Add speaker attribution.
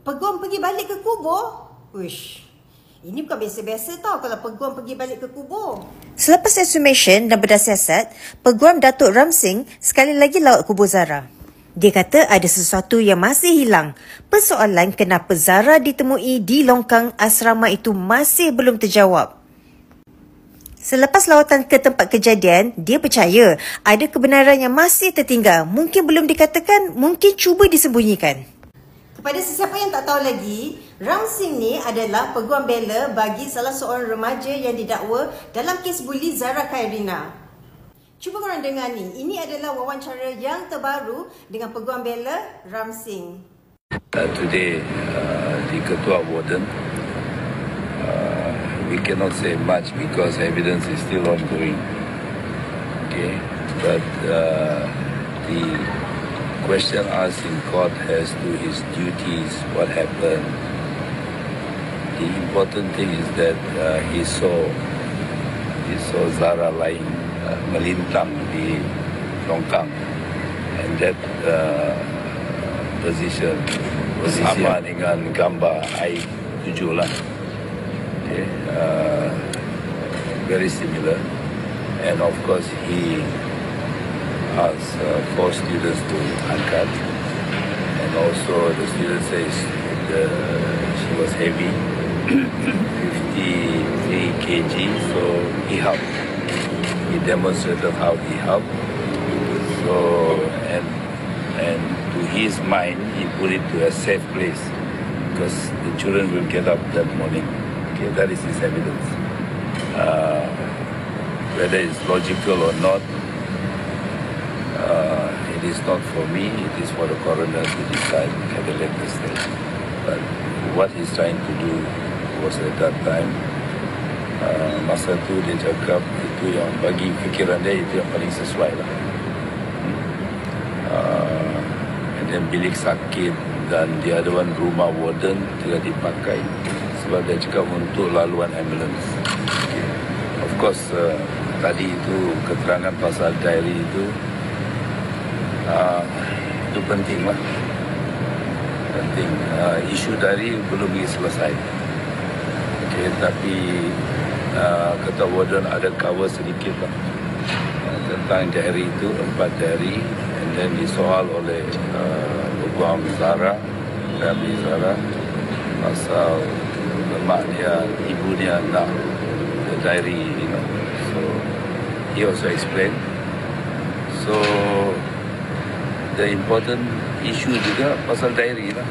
Speaker 1: Peguam pergi balik ke kubur? Uish, ini bukan biasa-biasa tau kalau Peguam pergi balik ke kubur. Selepas exhumation dan bedah siasat, Peguam Datuk Ramsing sekali lagi laut kubur Zara. Dia kata ada sesuatu yang masih hilang. Persoalan kenapa Zara ditemui di longkang asrama itu masih belum terjawab. Selepas lawatan ke tempat kejadian, dia percaya ada kebenaran yang masih tertinggal. Mungkin belum dikatakan, mungkin cuba disembunyikan. Kepada sesiapa yang tak tahu lagi, Ramsing ni adalah peguam bela bagi salah seorang remaja yang didakwa dalam kes buli Zara Khairina. Cuba korang dengar ni, ini adalah wawancara yang terbaru dengan peguam bela Ramsing.
Speaker 2: Today, the Ketua Warden, we cannot say much because evidence is still ongoing. Okay, but the question asked in court has to his duties, what happened. The important thing is that he saw Zara lying melintang di longkang, and that position sama dengan gambar air 7 lah. Okay, very similar, and of course he asked 4 students to angkat, and also the student says she was heavy, 53 kg, so he helped. He demonstrated how he helped. So and to his mind, he put it to a safe place because the children will get up that morning. Okay, that is his evidence. Whether it's logical or not, it is not for me. It is for the coroner to decide at a later stage. But what he's trying to do was at that time, masa tu dia cakap itu yang bagi fikiran dia itu yang paling sesuai lah. And then bilik sakit dan di hadapan rumah warden tidak dipakai sebab dia cakap untuk laluan ambulans. Okay. Of course, tadi itu keterangan pasal diary itu penting lah. Penting. Isu diary belum selesai. Okay, tapi Ketua Warden ada cover sedikit lah tentang diary itu, 4 diary, and then disoal oleh Peguam Zara, Rabi Zara, pasal lemak dia, ibu dia nak the diary, you know. So he also explained. So the important issue juga pasal diary lah.